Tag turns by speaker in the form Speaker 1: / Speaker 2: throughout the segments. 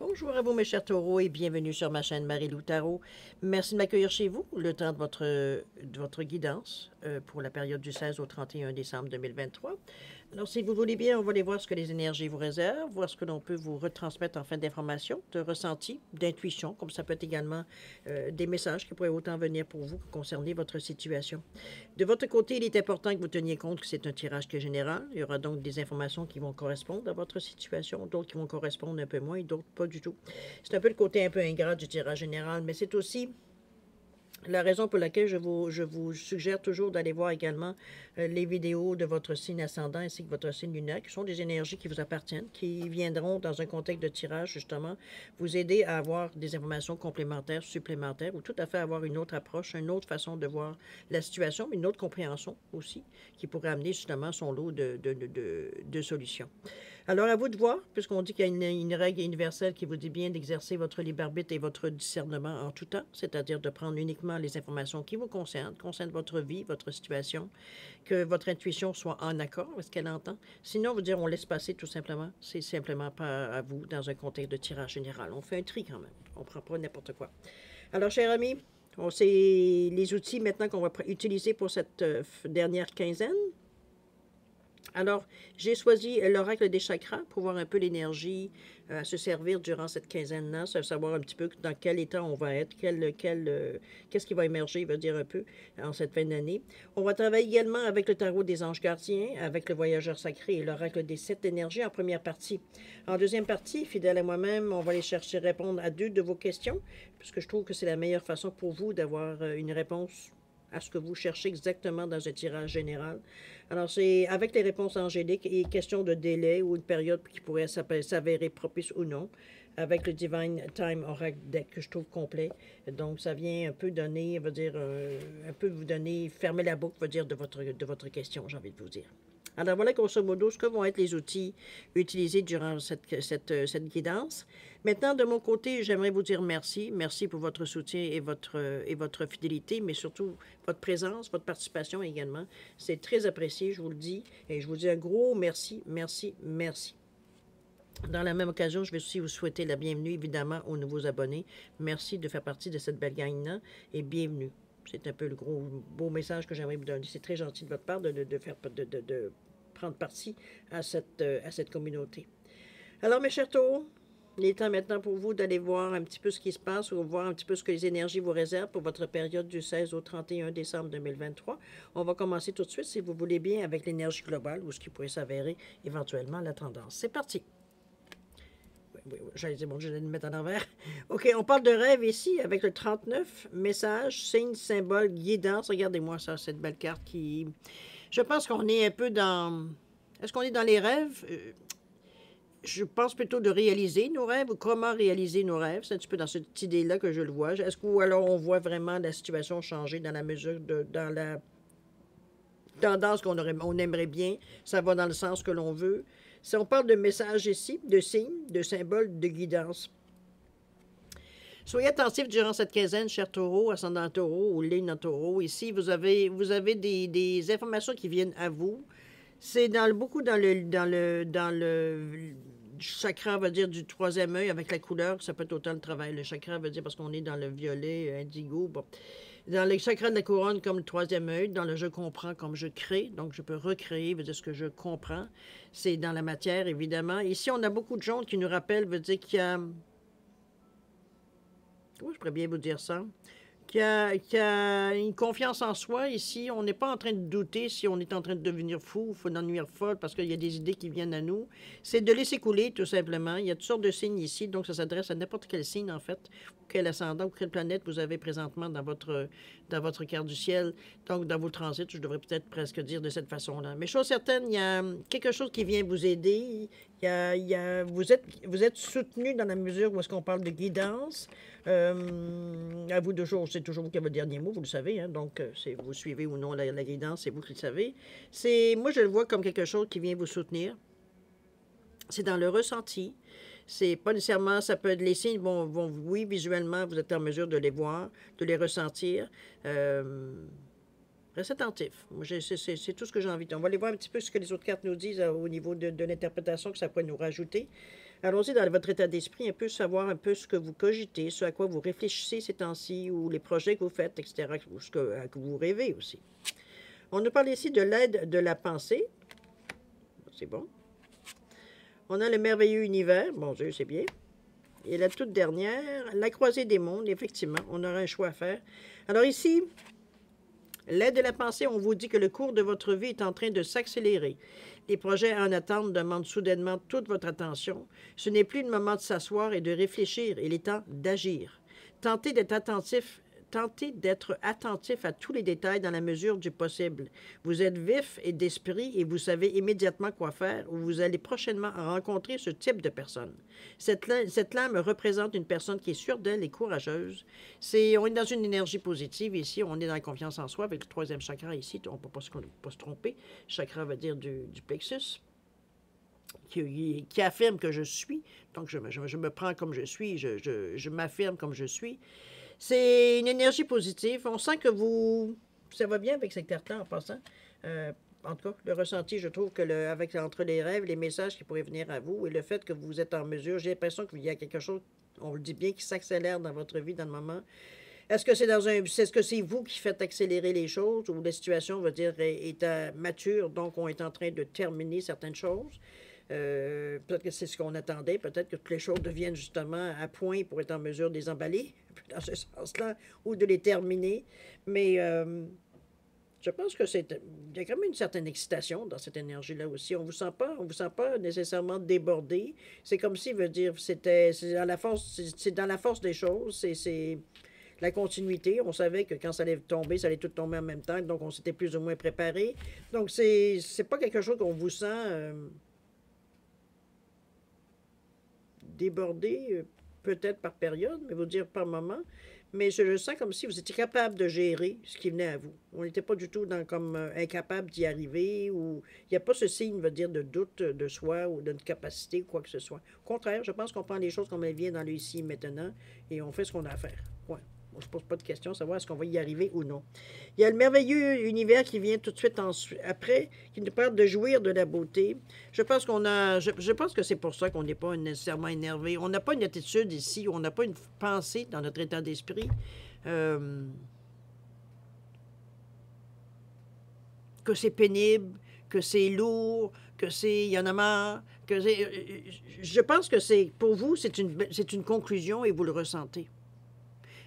Speaker 1: Bonjour à vous, mes chers taureaux, et bienvenue sur ma chaîne Marie-Lou Tarot. Merci de m'accueillir chez vous, le temps de votre guidance pour la période du 16 au 31 décembre 2023. Alors, si vous voulez bien, on va aller voir ce que les énergies vous réservent, voir ce que l'on peut vous retransmettre en fin d'information, de ressenti, d'intuition, comme ça peut être également des messages qui pourraient autant venir pour vous concerner votre situation. De votre côté, il est important que vous teniez compte que c'est un tirage qui est général. Il y aura donc des informations qui vont correspondre à votre situation, d'autres qui vont correspondre un peu moins, d'autres pas du tout. C'est un peu le côté un peu ingrat du tirage général, mais c'est aussi la raison pour laquelle je vous suggère toujours d'aller voir également les vidéos de votre signe ascendant ainsi que votre signe lunaire, qui sont des énergies qui vous appartiennent, qui viendront dans un contexte de tirage, justement, vous aider à avoir des informations complémentaires, supplémentaires, ou tout à fait avoir une autre approche, une autre façon de voir la situation, mais une autre compréhension aussi, qui pourrait amener justement son lot de solutions. Alors, à vous de voir, puisqu'on dit qu'il y a une règle universelle qui vous dit bien d'exercer votre libre arbitre et votre discernement en tout temps, c'est-à-dire de prendre uniquement les informations qui vous concernent votre vie, votre situation, que votre intuition soit en accord avec ce qu'elle entend. Sinon, vous dire, on laisse passer tout simplement. C'est simplement pas à vous dans un contexte de tirage général. On fait un tri quand même. On ne prend pas n'importe quoi. Alors, chers amis, on sait les outils maintenant qu'on va utiliser pour cette dernière quinzaine. Alors, j'ai choisi l'oracle des chakras pour voir un peu l'énergie à se servir durant cette quinzaine-là, savoir un petit peu dans quel état on va être, qu'est-ce qui va émerger, veut dire un peu, en cette fin d'année. On va travailler également avec le tarot des anges gardiens, avec le voyageur sacré et l'oracle des 7 énergies en première partie. En deuxième partie, fidèle à moi-même, on va aller chercher à répondre à 2 de vos questions, puisque je trouve que c'est la meilleure façon pour vous d'avoir une réponse à ce que vous cherchez exactement dans un tirage général. Alors, c'est avec les réponses angéliques et question de délai ou une période qui pourrait s'avérer propice ou non, avec le Divine Time Oracle Deck que je trouve complet. Donc, ça vient un peu donner, veut dire, un peu vous donner, fermer la boucle, veut dire, de votre question, j'ai envie de vous dire. Alors voilà grosso modo ce que vont être les outils utilisés durant cette guidance. Maintenant, de mon côté, j'aimerais vous dire merci. Merci pour votre soutien et votre fidélité, mais surtout votre présence, votre participation également. C'est très apprécié, je vous le dis. Et je vous dis un gros merci, merci, merci. Dans la même occasion, je vais aussi vous souhaiter la bienvenue, évidemment, aux nouveaux abonnés. Merci de faire partie de cette belle gang-là et bienvenue. C'est un peu le gros, beau message que j'aimerais vous donner. C'est très gentil de votre part de prendre partie à cette communauté. Alors, mes chers taureaux, il est temps maintenant pour vous d'aller voir un petit peu ce qui se passe ou voir un petit peu ce que les énergies vous réservent pour votre période du 16 au 31 décembre 2023. On va commencer tout de suite, si vous voulez bien, avec l'énergie globale ou ce qui pourrait s'avérer éventuellement la tendance. C'est parti! Oui, j'allais dire, bon, je vais le mettre en envers. OK, on parle de rêve ici avec le 39, message, signe, symbole, guidance. Regardez-moi ça, cette belle carte qui... Je pense qu'on est un peu dans... Est-ce qu'on est dans les rêves? Je pense plutôt de réaliser nos rêves ou comment réaliser nos rêves. C'est un petit peu dans cette idée-là que je le vois. Est-ce que, alors on voit vraiment la situation changer dans la mesure dans la tendance on aimerait bien, ça va dans le sens que l'on veut. Si on parle de messages ici, de signes, de symboles, de guidance. Soyez attentifs durant cette quinzaine, chers taureaux, ascendant taureau ou ligne en taureau. Ici, vous avez des informations qui viennent à vous. C'est beaucoup dans le chakra, on va dire, du troisième œil avec la couleur. Ça peut être autant le travail. Le chakra veut dire parce qu'on est dans le violet, indigo. Bon. Dans les chakras de la couronne, comme le troisième œil, dans le je comprends comme je crée, donc je peux recréer, veut dire ce que je comprends. C'est dans la matière, évidemment. Ici, on a beaucoup de jaune qui nous rappellent, veut dire qu'il y a... Comment je pourrais bien vous dire ça? Qui a une confiance en soi ici. On n'est pas en train de douter si on est en train de devenir fou ou d'en nuire folle parce qu'il y a des idées qui viennent à nous. C'est de laisser couler, tout simplement. Il y a toutes sortes de signes ici, donc ça s'adresse à n'importe quel signe, en fait, ou quel ascendant ou quelle planète vous avez présentement dans votre carte du ciel. Donc, dans vos transits, je devrais peut-être presque dire de cette façon-là. Mais chose certaine, il y a quelque chose qui vient vous aider. Vous êtes soutenu dans la mesure où est-ce qu'on parle de guidance. À vous de jour, c'est toujours vous qui avez le dernier mot, vous le savez. Hein, donc, vous suivez ou non la guidance, c'est vous qui le savez. Moi, je le vois comme quelque chose qui vient vous soutenir. C'est dans le ressenti. C'est pas nécessairement, ça peut être les signes, oui, visuellement, vous êtes en mesure de les voir, de les ressentir. Restez attentif. C'est tout ce que j'ai envie de dire. On va aller voir un petit peu ce que les autres cartes nous disent au niveau de l'interprétation que ça pourrait nous rajouter. Allons-y dans votre état d'esprit, un peu savoir un peu ce que vous cogitez, ce à quoi vous réfléchissez ces temps-ci, ou les projets que vous faites, etc., ou à que vous rêvez aussi. On nous parle ici de l'aide de la pensée. C'est bon. On a le merveilleux univers. Bon Dieu, c'est bien. Et la toute dernière, la croisée des mondes. Effectivement, on aura un choix à faire. Alors ici, l'aide de la pensée, on vous dit que le cours de votre vie est en train de s'accélérer. Les projets en attente demandent soudainement toute votre attention. Ce n'est plus le moment de s'asseoir et de réfléchir, il est temps d'agir. Tentez d'être attentif. Tentez d'être attentif à tous les détails dans la mesure du possible. Vous êtes vif et d'esprit et vous savez immédiatement quoi faire ou vous allez prochainement rencontrer ce type de personne. Cette lame représente une personne qui est sûre d'elle et courageuse. On est dans une énergie positive ici, on est dans la confiance en soi avec le troisième chakra ici, on ne peut pas se tromper. Chakra veut dire du plexus. Qui affirme que je suis, donc je me prends comme je suis, je m'affirme comme je suis. C'est une énergie positive. On sent que ça va bien avec cette carte-là en passant. En tout cas, le ressenti, je trouve que entre les rêves, les messages qui pourraient venir à vous et le fait que vous êtes en mesure, j'ai l'impression qu'il y a quelque chose, on le dit bien, qui s'accélère dans votre vie dans le moment. Est-ce que est-ce que c'est vous qui faites accélérer les choses ou la situation, veut dire, est mature, donc on est en train de terminer certaines choses? Peut-être que c'est ce qu'on attendait. Peut-être que toutes les choses deviennent justement à point pour être en mesure de les emballer, dans ce sens-là, ou de les terminer. Mais je pense que il y a quand même une certaine excitation dans cette énergie-là aussi. On vous sent pas nécessairement débordé. C'est comme si, veut dire, c'est dans la force des choses. C'est la continuité. On savait que quand ça allait tomber, ça allait tout tomber en même temps. Donc, on s'était plus ou moins préparé. Donc, c'est pas quelque chose qu'on vous sent débordé, peut-être par période, mais vous dire par moment. Mais je le sens comme si vous étiez capable de gérer ce qui venait à vous. On n'était pas du tout comme incapable d'y arriver ou il n'y a pas ce signe, veut dire, de doute de soi ou d'une capacité ou quoi que ce soit. Au contraire, je pense qu'on prend les choses comme elles viennent dans le ici et maintenant et on fait ce qu'on a à faire. Ouais. On ne se pose pas de questions, savoir est-ce qu'on va y arriver ou non. Il y a le merveilleux univers qui vient tout de suite après, qui nous parle de jouir de la beauté. Je pense je pense que c'est pour ça qu'on n'est pas nécessairement énervé. On n'a pas une attitude ici, on n'a pas une pensée dans notre état d'esprit que c'est pénible, que c'est lourd, il y en a marre, je pense que pour vous, c'est une conclusion et vous le ressentez.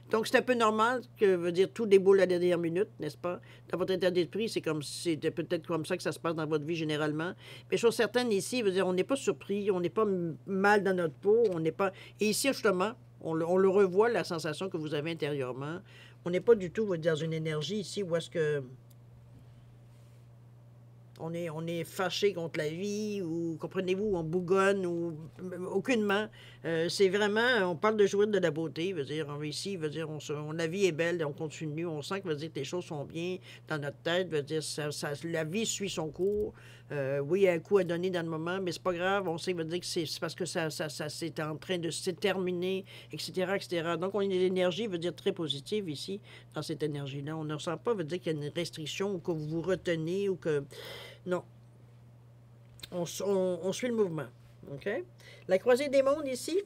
Speaker 1: Donc, c'est un peu normal que, veut dire, tout déboule à la dernière minute, n'est-ce pas? Dans votre état d'esprit, c'est peut-être comme ça que ça se passe dans votre vie généralement. Mais chose certaine, ici, veut dire, on n'est pas surpris, on n'est pas mal dans notre peau, on n'est pas... Et ici, justement, on le revoit, la sensation que vous avez intérieurement. On n'est pas du tout, veut dire, dans une énergie ici où est-ce que... On est fâché contre la vie, ou comprenez-vous, on bougonne, ou aucunement. C'est vraiment, on parle de jouir de la beauté, veut dire, ici, veut dire, la vie est belle, on continue, on sent que, veut dire, que les choses sont bien dans notre tête, veut dire, la vie suit son cours. Oui, il y a un coup à donner dans le moment, mais c'est pas grave, on sait, veut dire que c'est parce que ça c'est en train de se terminer, etc., etc. Donc, on a une énergie, veut dire, très positive ici, dans cette énergie-là. On ne ressent pas, veut dire qu'il y a une restriction, ou que vous vous retenez, ou que... Non. On suit le mouvement. OK? La croisée des mondes ici,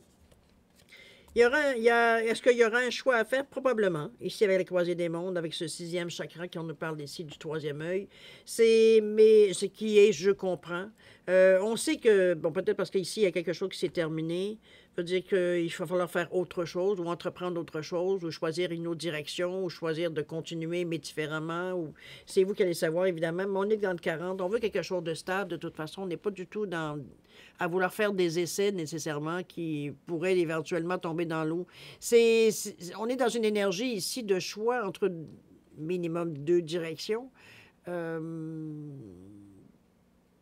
Speaker 1: est-ce qu'il y aura un choix à faire? Probablement. Ici, avec la croisée des mondes, avec ce sixième chakra qu'on nous parle ici du troisième œil. Mais ce qui est, je comprends. On sait que, bon, peut-être parce qu'ici, il y a quelque chose qui s'est terminé, veut dire qu'il va falloir faire autre chose, ou entreprendre autre chose, ou choisir une autre direction, ou choisir de continuer, mais différemment, ou c'est vous qui allez savoir, évidemment, mais on est dans le 40, on veut quelque chose de stable, de toute façon, on n'est pas du tout à vouloir faire des essais, nécessairement, qui pourraient éventuellement tomber dans l'eau. On est dans une énergie, ici, de choix entre minimum 2 directions,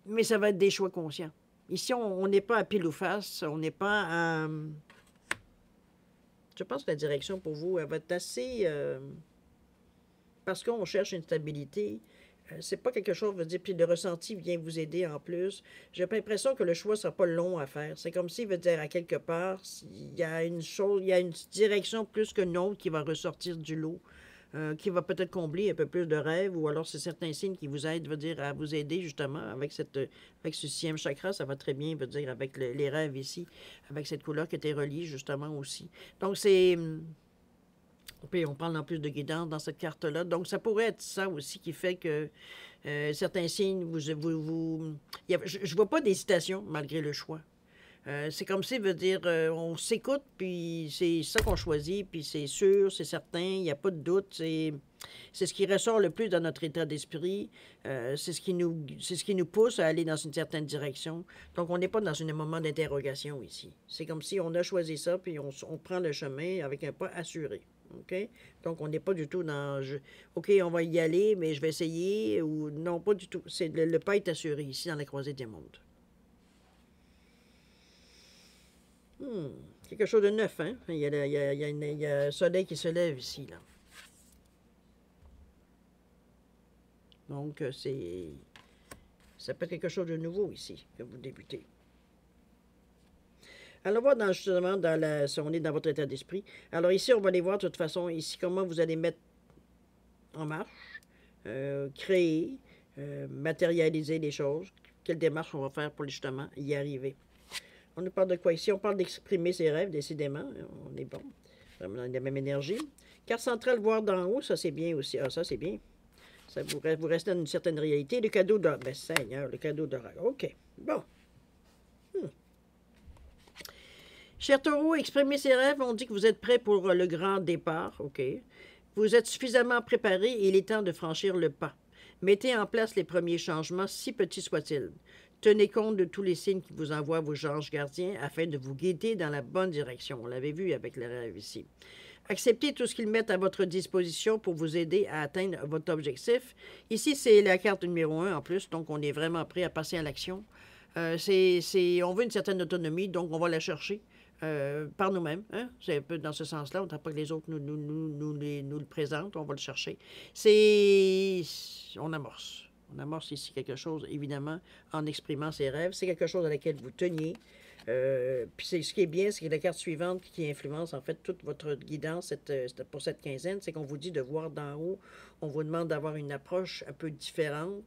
Speaker 1: mais ça va être des choix conscients. Ici, on n'est pas à pile ou face, on n'est pas à... Je pense que la direction pour vous, elle va être assez... parce qu'on cherche une stabilité, c'est pas quelque chose, veut dire, puis le ressenti vient vous aider en plus. J'ai l'impression que le choix ne sera pas long à faire. C'est comme s'il veut dire, à quelque part, il y a une direction plus qu'une autre qui va ressortir du lot. qui va peut-être combler un peu plus de rêves, ou alors c'est certains signes qui vous aident, veut dire, à vous aider justement avec avec ce sixième chakra, ça va très bien, veut dire, avec les rêves ici, avec cette couleur qui était reliée justement aussi. Donc c'est... Puis on parle en plus de guidance dans cette carte-là. Donc ça pourrait être ça aussi qui fait que certains signes, je ne vois pas d'hésitation malgré le choix. C'est comme si, veut dire, on s'écoute, puis c'est ça qu'on choisit, puis c'est sûr, c'est certain, il n'y a pas de doute. C'est ce qui ressort le plus dans notre état d'esprit. C'est ce qui nous pousse à aller dans une certaine direction. Donc, on n'est pas dans un moment d'interrogation ici. C'est comme si on a choisi ça, puis on prend le chemin avec un pas assuré. OK? Donc, on n'est pas du tout dans OK, on va y aller, mais je vais essayer, ou non, pas du tout. Le pas est assuré ici dans la croisée des mondes. Quelque chose de neuf, hein? Il y a un soleil qui se lève ici, là. Donc, ça peut être quelque chose de nouveau ici que vous débutez. Alors, voir justement, si on est dans votre état d'esprit. Alors, ici, on va aller voir de toute façon, ici, comment vous allez mettre en marche, créer, matérialiser les choses. Quelle démarche on va faire pour justement y arriver. On nous parle de quoi ici? On parle d'exprimer ses rêves, décidément. On est bon. Vraiment dans la même énergie. Carte centrale, voir d'en haut, ça c'est bien aussi. Ah, ça c'est bien. Ça vous restez dans une certaine réalité. Le cadeau d'or. Ben, Seigneur, le cadeau d'or. OK. Bon. Cher Taureau, exprimer ses rêves, on dit que vous êtes prêt pour le grand départ. OK. Vous êtes suffisamment préparé et il est temps de franchir le pas. Mettez en place les premiers changements, si petits soient-ils. Tenez compte de tous les signes qui vous envoient vos anges gardiens afin de vous guider dans la bonne direction. On l'avait vu avec les rêves ici. Acceptez tout ce qu'ils mettent à votre disposition pour vous aider à atteindre votre objectif. Ici, c'est la carte numéro 1 en plus, donc on est vraiment prêt à passer à l'action. On veut une certaine autonomie, donc on va la chercher par nous-mêmes. Hein? C'est un peu dans ce sens-là. On ne pas que les autres nous le présentent, on va le chercher. On amorce. On amorce ici quelque chose, évidemment, en exprimant ses rêves. C'est quelque chose à laquelle vous teniez. Puis ce qui est bien, c'est que la carte suivante qui influence en fait toute votre guidance pour cette quinzaine, c'est qu'on vous dit de voir d'en haut. On vous demande d'avoir une approche un peu différente,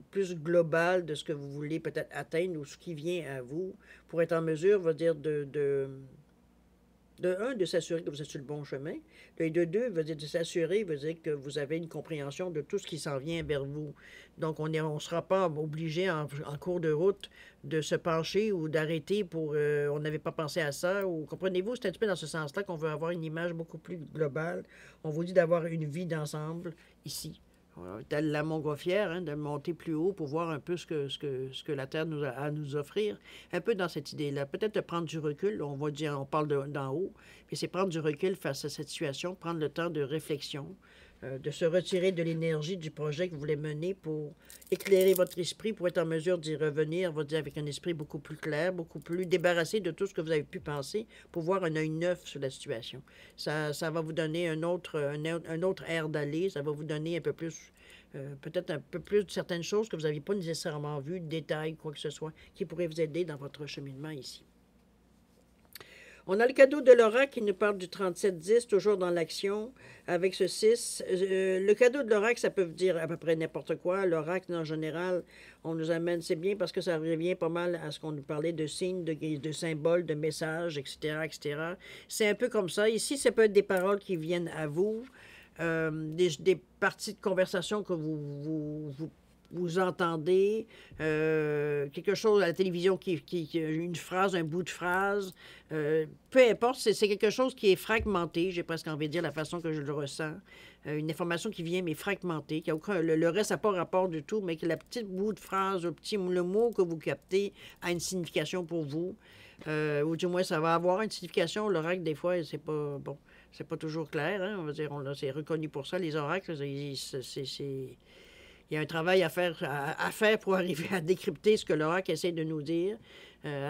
Speaker 1: plus globale de ce que vous voulez peut-être atteindre ou ce qui vient à vous pour être en mesure, va dire, de s'assurer que vous êtes sur le bon chemin. Et de deux, veut dire de s'assurer, veut dire que vous avez une compréhension de tout ce qui s'en vient vers vous. Donc, on ne sera pas obligé en cours de route de se pencher ou d'arrêter pour on n'avait pas pensé à ça. Ou comprenez-vous, c'est un petit peu dans ce sens-là qu'on veut avoir une image beaucoup plus globale. On vous dit d'avoir une vie d'ensemble ici. Telle la montgolfière, hein, de monter plus haut pour voir un peu ce que la Terre a à nous offrir. Un peu dans cette idée-là. Peut-être de prendre du recul. On parle d'en haut, mais c'est prendre du recul face à cette situation, prendre le temps de réflexion, de se retirer de l'énergie du projet que vous voulez mener pour éclairer votre esprit, pour être en mesure d'y revenir, va dire, avec un esprit beaucoup plus clair, beaucoup plus débarrassé de tout ce que vous avez pu penser, pour voir un œil neuf sur la situation. Ça va vous donner un autre air d'aller, ça va vous donner un peu plus, peut-être un peu plus de certaines choses que vous n'aviez pas nécessairement vues, de détails, quoi que ce soit, qui pourraient vous aider dans votre cheminement ici. On a le cadeau de l'oracle qui nous parle du 37-10, toujours dans l'action, avec ce 6. Le cadeau de l'oracle, ça peut dire à peu près n'importe quoi. L'oracle, en général, on nous amène, c'est bien parce que ça revient pas mal à ce qu'on nous parlait de signes, de symboles, de messages, etc., etc. C'est un peu comme ça. Ici, ça peut être des paroles qui viennent à vous, des parties de conversation que vous entendez, quelque chose à la télévision, une phrase, un bout de phrase, peu importe, c'est quelque chose qui est fragmenté, j'ai presque envie de dire la façon que je le ressens, une information qui vient mais fragmentée, qui a aucun, le reste n'a pas rapport du tout, mais que la petite bout de phrase, le mot que vous captez a une signification pour vous, ou du moins ça va avoir une signification. L'oracle, des fois, c'est pas bon, c'est pas toujours clair, hein? On va dire, c'est reconnu pour ça, les oracles, il y a un travail à faire pour arriver à décrypter ce que l'oracle essaie de nous dire.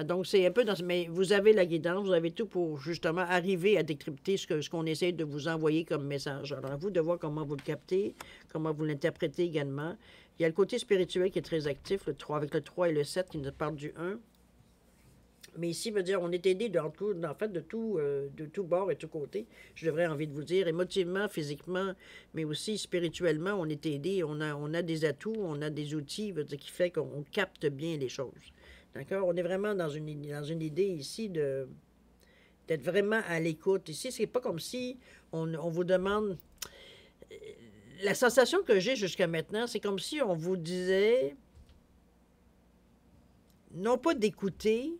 Speaker 1: Donc, c'est un peu dans... Mais vous avez la guidance, vous avez tout pour, justement, arriver à décrypter ce qu'on essaie de vous envoyer comme message. Alors, à vous de voir comment vous le captez, comment vous l'interprétez également. Il y a le côté spirituel qui est très actif, le 3, avec le 3 et le 7 qui nous parlent du 1. Mais ici, veut dire, on est aidé en fait, de tout bord et tout côté. Je devrais envie de vous dire, émotivement, physiquement, mais aussi spirituellement, on est aidé. On a des atouts, on a des outils, veut dire, qui fait qu'on capte bien les choses. D'accord? On est vraiment dans une idée ici d'être vraiment à l'écoute. Ici, c'est pas comme si on vous demande. La sensation que j'ai jusqu'à maintenant, c'est comme si on vous disait, non pas d'écouter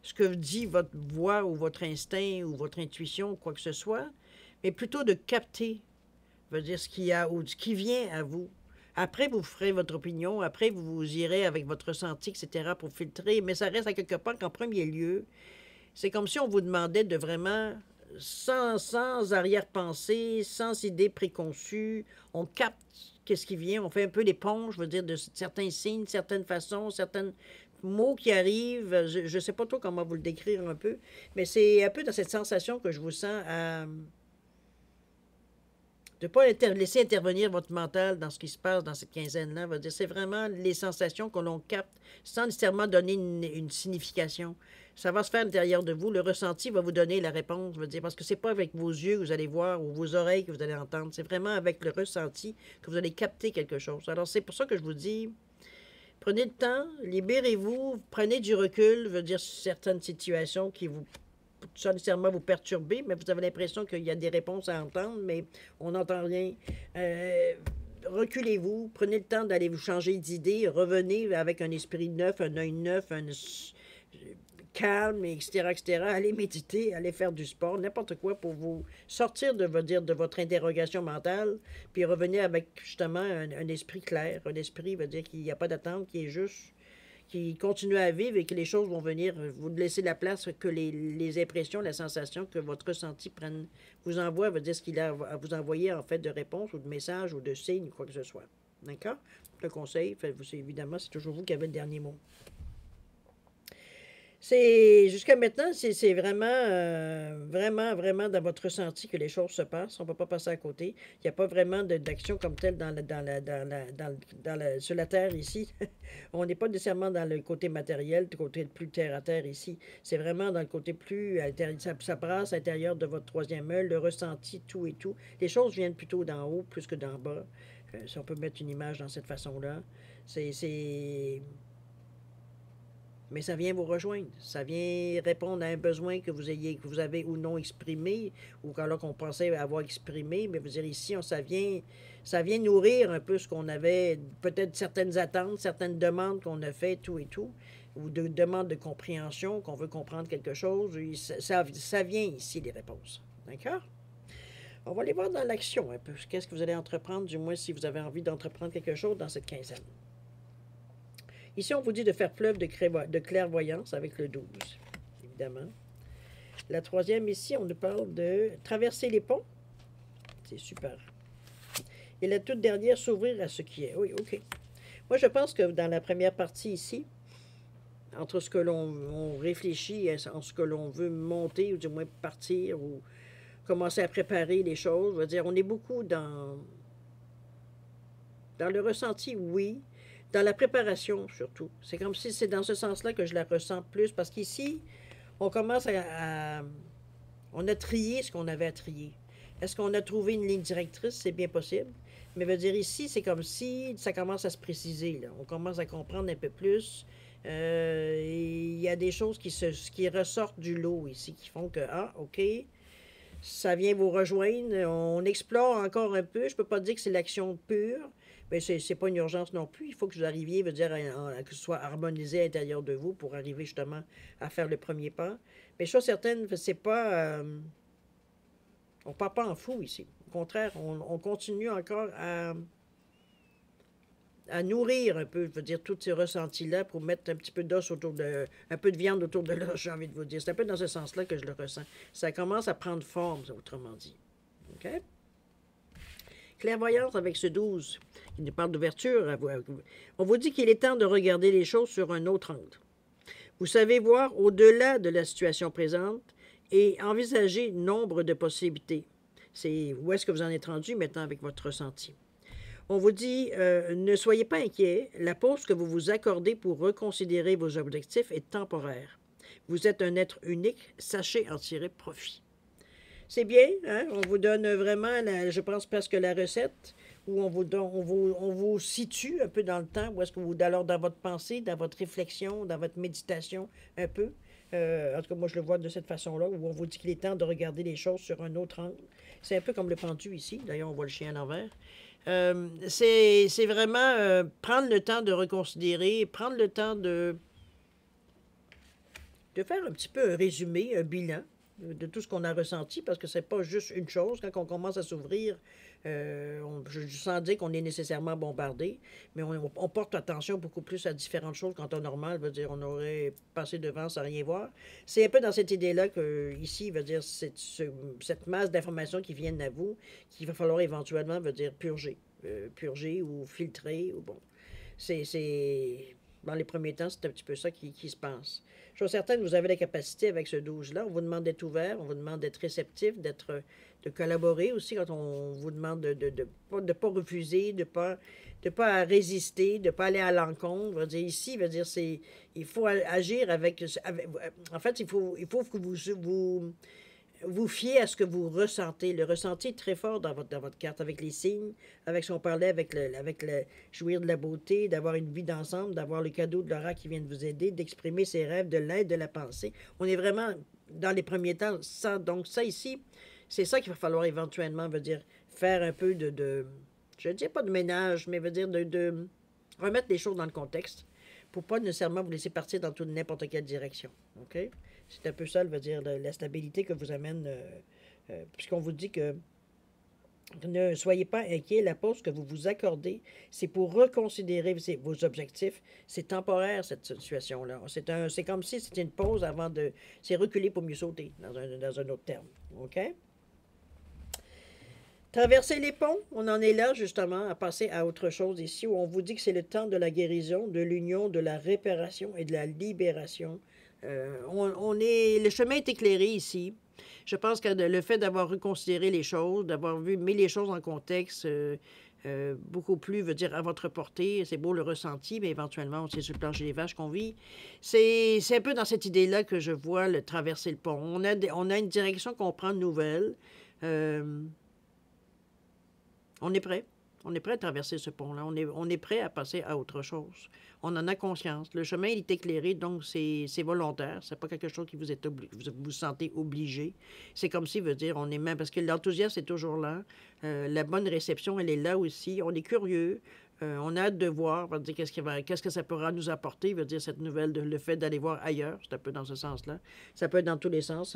Speaker 1: ce que dit votre voix ou votre instinct ou votre intuition ou quoi que ce soit, mais plutôt de capter, veut dire ce qu'il y a ou ce qui vient à vous. Après, vous ferez votre opinion, après, vous irez avec votre ressenti, etc., pour filtrer, mais ça reste à quelque part qu'en premier lieu, c'est comme si on vous demandait de vraiment, sans arrière-pensée, sans idée préconçue, on capte qu'est-ce qui vient, on fait un peu l'éponge, je veux dire, de certains signes, certaines façons, certains mots qui arrivent. Je ne sais pas trop comment vous le décrire un peu, mais c'est un peu dans cette sensation que je vous sens à de ne pas laisser intervenir votre mental dans ce qui se passe dans cette quinzaine-là. C'est vraiment les sensations que l'on capte sans nécessairement donner une signification. Ça va se faire à l'intérieur de vous. Le ressenti va vous donner la réponse, parce que ce n'est pas avec vos yeux que vous allez voir ou vos oreilles que vous allez entendre. C'est vraiment avec le ressenti que vous allez capter quelque chose. Alors, c'est pour ça que je vous dis, prenez le temps, libérez-vous, prenez du recul, certaines situations qui vous sans nécessairement vous perturber, mais vous avez l'impression qu'il y a des réponses à entendre, mais on n'entend rien. Reculez-vous, prenez le temps d'aller vous changer d'idée, revenez avec un esprit neuf, un œil neuf, un calme, etc., etc. Allez méditer, allez faire du sport, n'importe quoi pour vous sortir de votre interrogation mentale, puis revenir avec justement un esprit clair, un esprit veut dire qu'il n'y a pas d'attente, qui est juste qui continue à vivre et que les choses vont venir, vous laissez la place que les impressions, la sensation que votre ressenti prenne, vous envoie, veut dire ce qu'il a à vous envoyer en fait de réponse ou de message ou de signe, quoi que ce soit. D'accord? Le conseil, évidemment, c'est toujours vous qui avez le dernier mot. Jusqu'à maintenant, c'est vraiment, vraiment dans votre ressenti que les choses se passent. On ne peut pas passer à côté. Il n'y a pas vraiment d'action comme telle sur la Terre ici. On n'est pas nécessairement dans le côté matériel, le côté plus terre à terre ici. C'est vraiment dans le côté plus ça passe à l'intérieur de votre troisième œil, le ressenti, tout et tout. Les choses viennent plutôt d'en haut plus que d'en bas. Si on peut mettre une image dans cette façon-là, mais ça vient vous rejoindre. Ça vient répondre à un besoin que vous avez ou non exprimé, ou alors qu'on pensait avoir exprimé. Mais vous dire ici, ça vient nourrir un peu ce qu'on avait, peut-être certaines attentes, certaines demandes qu'on a faites, tout et tout, ou de demandes de compréhension, qu'on veut comprendre quelque chose. Ça vient ici, les réponses. D'accord? On va aller voir dans l'action un peu. Qu'est-ce que vous allez entreprendre, du moins si vous avez envie d'entreprendre quelque chose dans cette quinzaine. Ici, on vous dit de faire preuve de clairvoyance avec le 12, évidemment. La troisième, ici, on nous parle de traverser les ponts. C'est super. Et la toute dernière, s'ouvrir à ce qui est. Oui, OK. Moi, je pense que dans la première partie ici, entre ce que l'on réfléchit et ce que l'on veut monter, ou du moins partir, ou commencer à préparer les choses, je veux dire, on est beaucoup dans le ressenti, oui. Dans la préparation, surtout. C'est comme si c'est dans ce sens-là que je la ressens plus, parce qu'ici, on commence on a trié ce qu'on avait à trier. Est-ce qu'on a trouvé une ligne directrice? C'est bien possible. Mais veut dire ici, c'est comme si ça commence à se préciser. Là. On commence à comprendre un peu plus. Il y a des choses qui ressortent du lot ici, qui font que, OK, ça vient vous rejoindre. On explore encore un peu. Je ne peux pas dire que c'est l'action pure. Mais ce n'est pas une urgence non plus. Il faut que vous arriviez, que ce soit harmonisé à l'intérieur de vous pour arriver justement à faire le premier pas. Mais chose certaine, c'est pas... on ne part pas en fou ici. Au contraire, on continue encore à nourrir un peu, tous ces ressentis-là pour mettre un petit peu d'os un peu de viande autour de l'os, j'ai envie de vous dire. C'est un peu dans ce sens-là que je le ressens. Ça commence à prendre forme, autrement dit. OK? Clairvoyance avec ce 12, qui nous parle d'ouverture. On vous dit qu'il est temps de regarder les choses sur un autre angle. Vous savez voir au-delà de la situation présente et envisager nombre de possibilités. C'est où est-ce que vous en êtes rendu maintenant avec votre ressenti. On vous dit, ne soyez pas inquiets, la pause que vous vous accordez pour reconsidérer vos objectifs est temporaire. Vous êtes un être unique, sachez en tirer profit. C'est bien, hein? On vous donne vraiment, je pense presque la recette, où on vous situe un peu dans le temps, où est-ce que vous, alors dans votre pensée, dans votre réflexion, dans votre méditation, un peu. En tout cas, moi, je le vois de cette façon-là, où on vous dit qu'il est temps de regarder les choses sur un autre angle. C'est un peu comme le pendu ici. D'ailleurs, on voit le chien à l'envers. C'est vraiment prendre le temps de reconsidérer, prendre le temps de faire un petit peu un résumé, un bilan de tout ce qu'on a ressenti, parce que c'est pas juste une chose. Quand on commence à s'ouvrir, je sens dire qu'on est nécessairement bombardé, mais on porte attention beaucoup plus à différentes choses qu'en temps normal. Veut dire, on aurait passé devant sans rien voir. C'est un peu dans cette idée-là que, ici, veut dire, cette masse d'informations qui viennent à vous, qu'il va falloir éventuellement, veut dire, purger. Purger ou filtrer, ou bon. Dans les premiers temps, c'est un petit peu ça qui se passe. Je suis certaine que vous avez la capacité avec ce 12-là. On vous demande d'être ouvert, on vous demande d'être réceptif, de collaborer aussi quand on vous demande de pas refuser, de pas résister, de pas aller à l'encontre. Ici, il faut agir en fait, il faut que vous fiez à ce que vous ressentez. Le ressenti est très fort dans votre carte, avec les signes, avec ce qu'on parlait, avec le jouir de la beauté, d'avoir une vie d'ensemble, d'avoir le cadeau de l'aura qui vient de vous aider, d'exprimer ses rêves, de l'aide, de la pensée. On est vraiment, dans les premiers temps, donc ça ici, c'est ça qu'il va falloir éventuellement, veut dire, faire un peu je ne dis pas de ménage, mais veut dire de remettre les choses dans le contexte pour pas nécessairement vous laisser partir dans n'importe quelle direction. OK? C'est un peu ça, veut dire, la stabilité que vous amène, puisqu'on vous dit que ne soyez pas inquiets, la pause que vous vous accordez, c'est pour reconsidérer vos objectifs. C'est temporaire, cette situation-là. C'est comme si c'était une pause avant de... C'est reculer pour mieux sauter, dans un autre terme. OK? Traverser les ponts, on en est là justement à passer à autre chose ici, où on vous dit que c'est le temps de la guérison, de l'union, de la réparation et de la libération. Le chemin est éclairé ici. Je pense que le fait d'avoir reconsidéré les choses, d'avoir mis les choses en contexte, beaucoup plus, veut dire, à votre portée, c'est beau le ressenti, mais éventuellement, c'est sur le plancher des vaches qu'on vit. C'est un peu dans cette idée-là que je vois traverser le pont. On a une direction qu'on prend de nouvelle. On est prêt. On est prêt à traverser ce pont-là. On est prêt à passer à autre chose. On en a conscience. Le chemin, il est éclairé, donc c'est volontaire. C'est pas quelque chose qui vous vous sentez obligé. C'est comme si, veut dire, on est même... Parce que l'enthousiasme est toujours là. La bonne réception, elle est là aussi. On est curieux. On a hâte de voir, veut dire, qu'est-ce que ça pourra nous apporter, veut dire, cette nouvelle, le fait d'aller voir ailleurs. C'est un peu dans ce sens-là. Ça peut être dans tous les sens.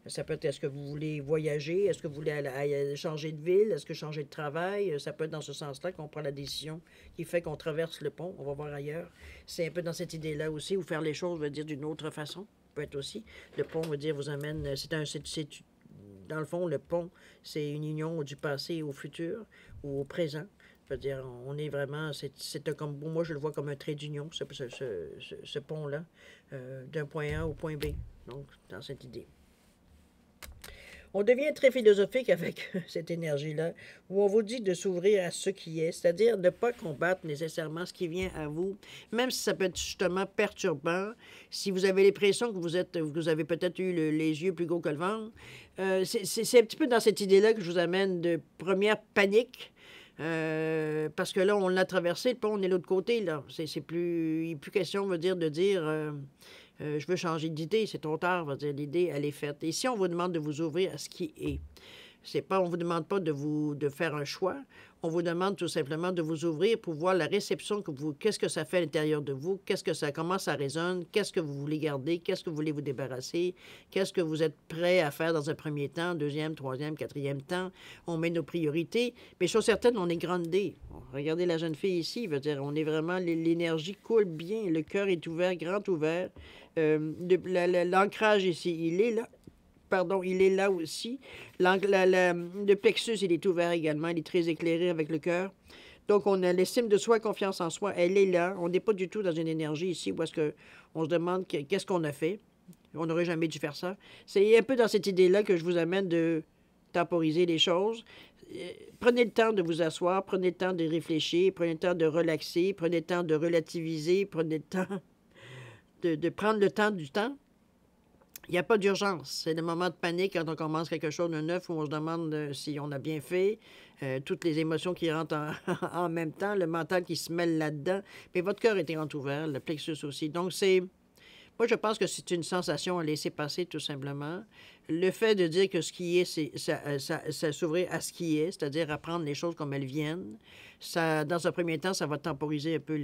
Speaker 1: Ça peut être, est-ce que vous voulez voyager? Est-ce que vous voulez aller changer de ville? Est-ce que changer de travail? Ça peut être dans ce sens-là qu'on prend la décision qui fait qu'on traverse le pont. On va voir ailleurs. C'est un peu dans cette idée-là aussi, où faire les choses veut dire d'une autre façon. Peut être aussi. Le pont veut dire vous amène... dans le fond, le pont, c'est une union du passé au futur ou au présent. Veut dire, on est vraiment... comme moi, je le vois comme un trait d'union, ce pont-là, d'un point A au point B. Donc, dans cette idée. On devient très philosophique avec cette énergie-là, où on vous dit de s'ouvrir à ce qui est, c'est-à-dire de ne pas combattre nécessairement ce qui vient à vous, même si ça peut être justement perturbant, si vous avez l'impression que vous avez peut-être eu les yeux plus gros que le ventre. C'est un petit peu dans cette idée-là que je vous amène de première panique, parce que là, on l'a traversé, le pont, on est de l'autre côté, là. Il n'est plus question, veut dire, de dire... je veux changer d'idée, c'est trop tard, va dire, l'idée, elle est faite. Et si on vous demande de vous ouvrir à ce qui est, on ne vous demande pas de faire un choix, on vous demande tout simplement de vous ouvrir pour voir la réception qu'est-ce que ça fait à l'intérieur de vous, comment ça résonne, qu'est-ce que vous voulez garder, qu'est-ce que vous voulez vous débarrasser, qu'est-ce que vous êtes prêt à faire dans un premier temps, deuxième, troisième, quatrième temps. On met nos priorités, mais chose certaine, on est grandé. Regardez la jeune fille ici, veut dire, on est vraiment, l'énergie coule bien, le cœur est ouvert, grand ouvert. L'ancrage ici, il est là. Pardon, il est là aussi. Le plexus, il est ouvert également. Il est très éclairé avec le cœur. Donc, on a l'estime de soi, confiance en soi. Elle est là. On n'est pas du tout dans une énergie ici où est-ce qu'on se demande qu'est-ce qu'on a fait. On n'aurait jamais dû faire ça. C'est un peu dans cette idée-là que je vous amène de temporiser les choses. prenez le temps de vous asseoir, prenez le temps de réfléchir, prenez le temps de relaxer, prenez le temps de relativiser, prenez le temps de prendre le temps du temps. Il n'y a pas d'urgence. C'est le moment de panique quand on commence quelque chose de neuf où on se demande si on a bien fait, toutes les émotions qui rentrent en même temps, le mental qui se mêle là-dedans. Mais votre cœur est grand ouvert, le plexus aussi. Donc, moi, je pense que c'est une sensation à laisser passer, tout simplement. Le fait de dire que ce qui est, c'est ça s'ouvrir à ce qui est, c'est-à-dire à prendre les choses comme elles viennent. Ça, dans un premier temps, ça va temporiser un peu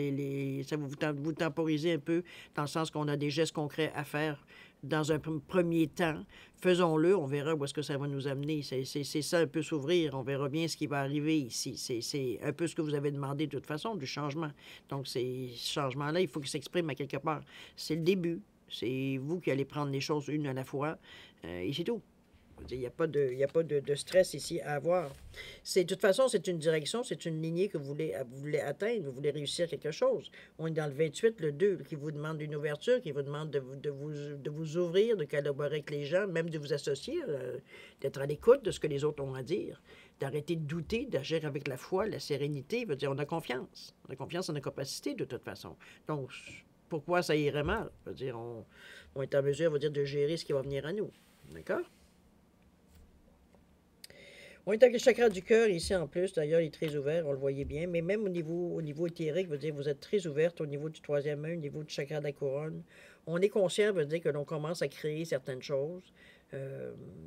Speaker 1: ça va vous temporiser un peu dans le sens qu'on a des gestes concrets à faire dans un premier temps. Faisons-le, on verra où est-ce que ça va nous amener. C'est ça, un peu s'ouvrir. On verra bien ce qui va arriver ici. C'est un peu ce que vous avez demandé de toute façon, du changement. Donc, ce changement-là, il faut qu'il s'exprime à quelque part. C'est le début. C'est vous qui allez prendre les choses une à la fois. Et c'est tout. Il n'y a pas de stress ici à avoir. De toute façon, c'est une direction, c'est une lignée que vous voulez atteindre, vous voulez réussir quelque chose. On est dans le 28, le 2, qui vous demande une ouverture, qui vous demande de vous ouvrir, de collaborer avec les gens, même de vous associer, d'être à l'écoute de ce que les autres ont à dire, d'arrêter de douter, d'agir avec la foi, la sérénité. Veut dire, on a confiance. On a confiance en nos capacités, de toute façon. Donc, pourquoi ça irait mal? Veut dire, on est en mesure, veut dire, de gérer ce qui va venir à nous. D'accord? On est avec le chakra du cœur ici en plus. D'ailleurs, il est très ouvert, on le voyait bien. Mais même au niveau éthérique, veut dire vous êtes très ouverte au niveau du troisième œil, au niveau du chakra de la couronne. On est conscient, veut dire que l'on commence à créer certaines choses.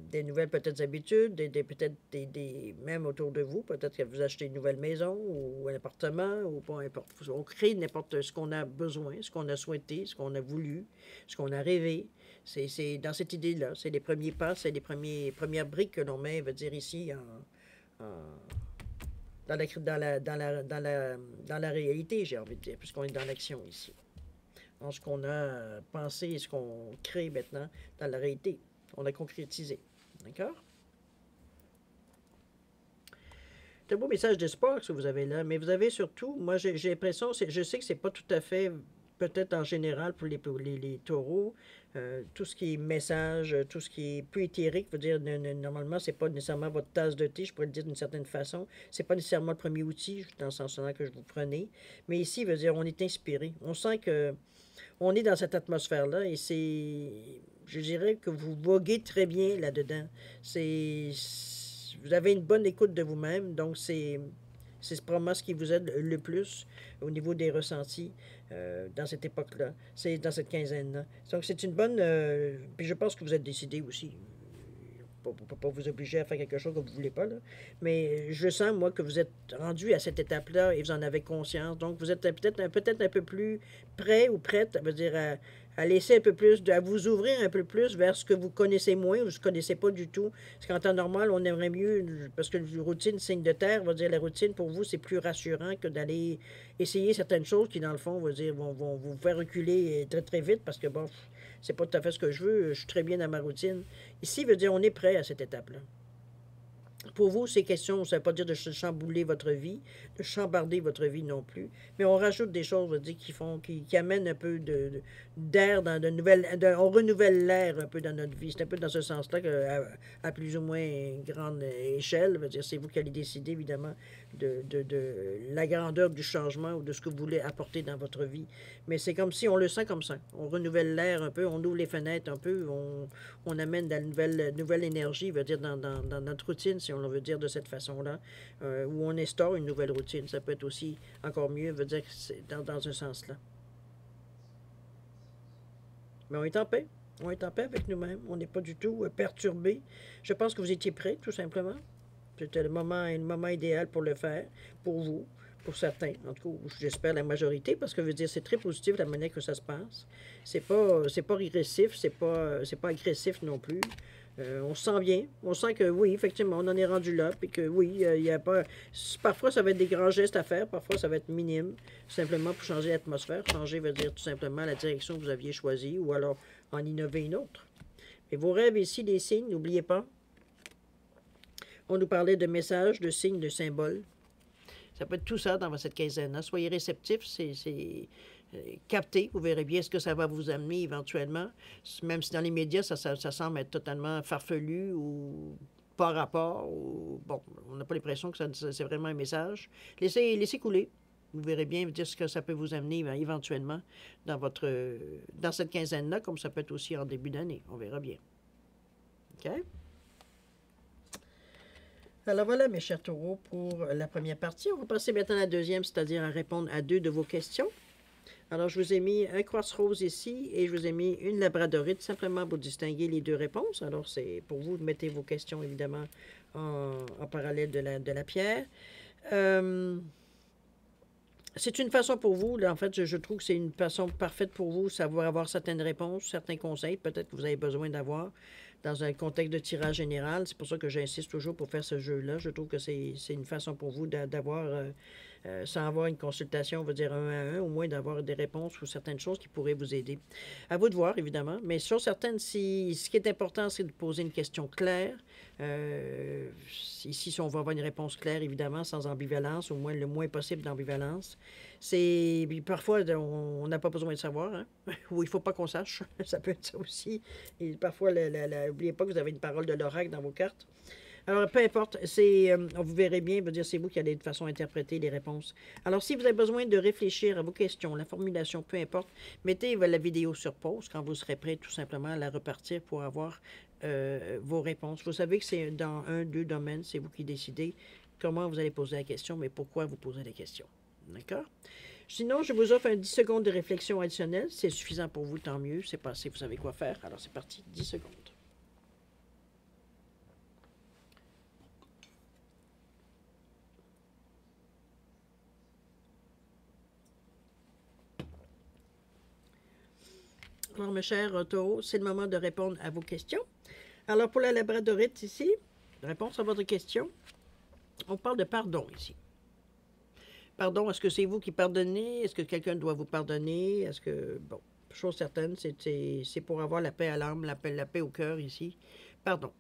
Speaker 1: Des nouvelles peut-être habitudes, peut-être même autour de vous. Peut-être que vous achetez une nouvelle maison ou un appartement ou peu importe. On crée n'importe ce qu'on a besoin, ce qu'on a souhaité, ce qu'on a voulu, ce qu'on a rêvé. C'est dans cette idée-là. C'est les premiers pas, c'est les premières briques que l'on met, veut dire ici, dans la réalité, j'ai envie de dire, puisqu'on est dans l'action ici. En ce qu'on a pensé et ce qu'on crée maintenant dans la réalité. On a concrétisé. D'accord? C'est un beau message d'espoir que vous avez là, mais vous avez surtout, moi j'ai l'impression, je sais que c'est pas tout à fait, peut-être en général pour les taureaux, tout ce qui est message, tout ce qui est plus éthérique, veut dire, normalement, c'est pas nécessairement votre tasse de thé, je pourrais le dire d'une certaine façon, c'est pas nécessairement le premier outil, dans ce sens-là que je vous prenez, mais ici, veut dire, on est inspiré, on sent que on est dans cette atmosphère-là et je dirais que vous voguez très bien là-dedans. Vous avez une bonne écoute de vous-même, donc c'est probablement ce qui vous aide le plus au niveau des ressentis dans cette époque-là, c'est dans cette quinzaine-là. Donc c'est une bonne... puis je pense que vous êtes décidé aussi. Pour ne pas vous obliger à faire quelque chose que vous ne voulez pas, là. Mais je sens, moi, que vous êtes rendu à cette étape-là et vous en avez conscience. Donc, vous êtes peut-être un peu plus prêt ou prête, ça veut dire à laisser un peu plus, à vous ouvrir un peu plus vers ce que vous connaissez moins ou ce que vous ne connaissez pas du tout. Parce qu'en temps normal, on aimerait mieux, parce que la routine, signe de terre, va dire la routine, pour vous, c'est plus rassurant que d'aller essayer certaines choses qui, dans le fond, vont vous faire reculer très, très vite parce que, bon, c'est pas tout à fait ce que je veux, je suis très bien dans ma routine. Ici, veut dire on est prêt à cette étape-là. Pour vous, ces questions, ça ne veut pas dire de chambouler votre vie, de chambarder votre vie non plus, mais on rajoute des choses, veut dire, qui amènent un peu d'air dans on renouvelle l'air un peu dans notre vie. C'est un peu dans ce sens-là à plus ou moins grande échelle, veut dire, c'est vous qui allez décider, évidemment, de la grandeur du changement ou de ce que vous voulez apporter dans votre vie. Mais c'est comme si on le sent comme ça. On renouvelle l'air un peu, on ouvre les fenêtres un peu, on amène de la nouvelle énergie, veut dire, dans notre routine, si on le veut dire de cette façon-là, où on instaure une nouvelle routine. Ça peut être aussi encore mieux, veut dire que c'est dans un sens-là. Mais on est en paix. On est en paix avec nous-mêmes. On n'est pas du tout perturbé. Je pense que vous étiez prêts, tout simplement. C'était le moment idéal pour le faire, pour vous, pour certains. En tout cas, j'espère la majorité, parce que je veux dire, c'est très positif la manière que ça se passe. C'est pas régressif, c'est pas agressif non plus. On se sent bien. On sent que oui, effectivement, on en est rendu là. Puis que oui, il y a pas. Parfois, ça va être des grands gestes à faire. Parfois, ça va être minime. Simplement pour changer l'atmosphère. Changer veut dire tout simplement la direction que vous aviez choisie ou alors en innover une autre. Et vos rêves ici, les signes, n'oubliez pas. On nous parlait de messages, de signes, de symboles. Ça peut être tout ça dans cette quinzaine-là. Soyez réceptifs, c'est capté. Vous verrez bien ce que ça va vous amener éventuellement. Même si dans les médias, ça semble être totalement farfelu ou par rapport, ou, bon, on n'a pas l'impression que c'est vraiment un message. Laissez couler. Vous verrez bien dire ce que ça peut vous amener éventuellement dans cette quinzaine-là, comme ça peut être aussi en début d'année. On verra bien. OK? Alors voilà, mes chers taureaux, pour la première partie. On va passer maintenant à la deuxième, c'est-à-dire à répondre à 2 de vos questions. Alors, je vous ai mis un quartz-rose ici et je vous ai mis une labradorite, simplement pour distinguer les 2 réponses. Alors, c'est pour vous de mettre vos questions, évidemment, en parallèle de la pierre. C'est une façon pour vous, là, en fait, je trouve que c'est une façon parfaite pour vous, savoir avoir certaines réponses, certains conseils, peut-être que vous avez besoin d'avoir dans un contexte de tirage général. C'est pour ça que j'insiste toujours pour faire ce jeu-là. Je trouve que c'est une façon pour vous d'avoir, sans avoir une consultation, on va dire 1 à 1, au moins d'avoir des réponses ou certaines choses qui pourraient vous aider. À vous de voir, évidemment, mais sur certaines, ce qui est important, c'est de poser une question claire. Ici, si on va avoir une réponse claire, évidemment, sans ambivalence, au moins le moins possible d'ambivalence. Parfois, on n'a pas besoin de savoir, hein? Ou il ne faut pas qu'on sache. Ça peut être ça aussi. Et parfois, n'oubliez pas que vous avez une parole de l'oracle dans vos cartes. Alors, peu importe, vous verrez bien, veut dire c'est vous qui allez de façon interpréter les réponses. Alors, si vous avez besoin de réfléchir à vos questions, la formulation, peu importe, mettez la vidéo sur pause quand vous serez prêt tout simplement à la repartir pour avoir vos réponses. Vous savez que c'est dans 1, 2 domaines, c'est vous qui décidez comment vous allez poser la question, mais pourquoi vous posez la question. D'accord? Sinon, je vous offre un 10 secondes de réflexion additionnelle. C'est suffisant pour vous, tant mieux. C'est passé, vous savez quoi faire. Alors, c'est parti, 10 secondes. Alors, mes chers taureaux, c'est le moment de répondre à vos questions. Alors, pour la labradorite ici, réponse à votre question, on parle de pardon ici. Pardon, est-ce que c'est vous qui pardonnez? Est-ce que quelqu'un doit vous pardonner? Est-ce que, bon, chose certaine, c'est pour avoir la paix à l'âme, la paix au cœur ici. Pardon.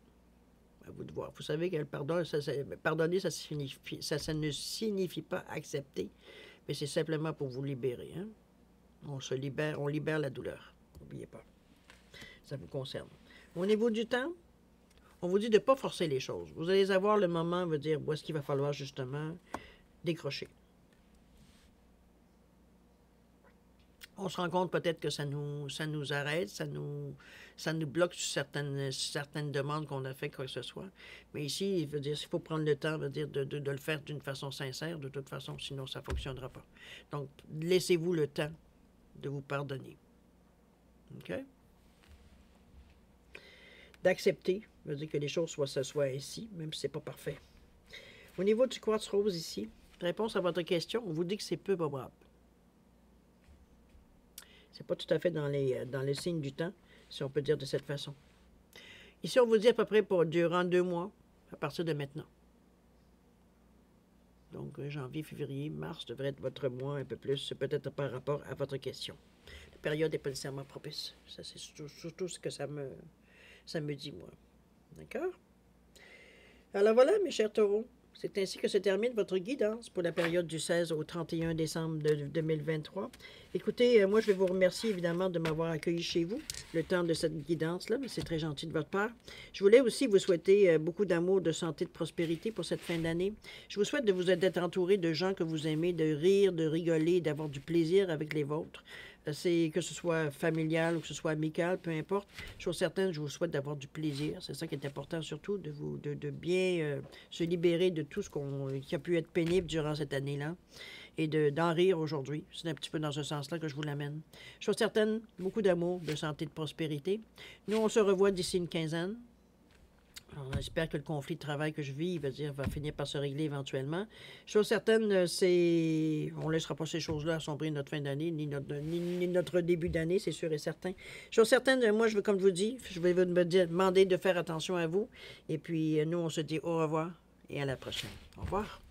Speaker 1: À vous de voir. Vous savez que le pardon, pardonner, ça ne signifie pas accepter, mais c'est simplement pour vous libérer. Hein? On libère la douleur. N'oubliez pas. Ça vous concerne. Au niveau du temps, on vous dit de ne pas forcer les choses. Vous allez avoir le moment, veut dire, où est-ce qu'il va falloir justement décrocher. On se rend compte peut-être que ça nous arrête, ça nous bloque sur certaines demandes qu'on a fait, quoi que ce soit. Mais ici, il veut dire, il faut prendre le temps, veut dire, de le faire d'une façon sincère, de toute façon, sinon ça ne fonctionnera pas. Donc, laissez-vous le temps de vous pardonner. OK? D'accepter, veut dire que les choses soient ainsi, même si ce n'est pas parfait. Au niveau du quartz rose ici, réponse à votre question, on vous dit que c'est peu probable. C'est pas tout à fait dans les signes du temps, si on peut dire de cette façon. Ici, on vous dit à peu près durant 2 mois, à partir de maintenant. Donc, janvier, février, mars devrait être votre mois un peu plus, peut-être par rapport à votre question. La période n'est pas nécessairement propice. Ça, c'est surtout ce que ça me dit, moi. D'accord? Alors voilà, mes chers taureaux. C'est ainsi que se termine votre guidance pour la période du 16 au 31 décembre 2023. Écoutez, moi, je vais vous remercier évidemment de m'avoir accueilli chez vous le temps de cette guidance-là, mais c'est très gentil de votre part. Je voulais aussi vous souhaiter beaucoup d'amour, de santé, de prospérité pour cette fin d'année. Je vous souhaite d'être entouré de gens que vous aimez, de rire, de rigoler, d'avoir du plaisir avec les vôtres. Que ce soit familial ou que ce soit amical, peu importe. Chose certaine, je vous souhaite d'avoir du plaisir. C'est ça qui est important surtout, de bien se libérer de tout ce qui a pu être pénible durant cette année-là et d'en rire aujourd'hui. C'est un petit peu dans ce sens-là que je vous l'amène. Chose certaine, beaucoup d'amour, de santé, de prospérité. Nous, on se revoit d'ici une quinzaine. Alors, j'espère que le conflit de travail que je vis, va finir par se régler éventuellement. Chose certaine, on ne laissera pas ces choses-là assombrir notre fin d'année, ni notre début d'année, c'est sûr et certain. Chose certaine, moi, comme je vous dis, je vais vous demander de faire attention à vous. Et puis, nous, on se dit au revoir et à la prochaine. Au revoir.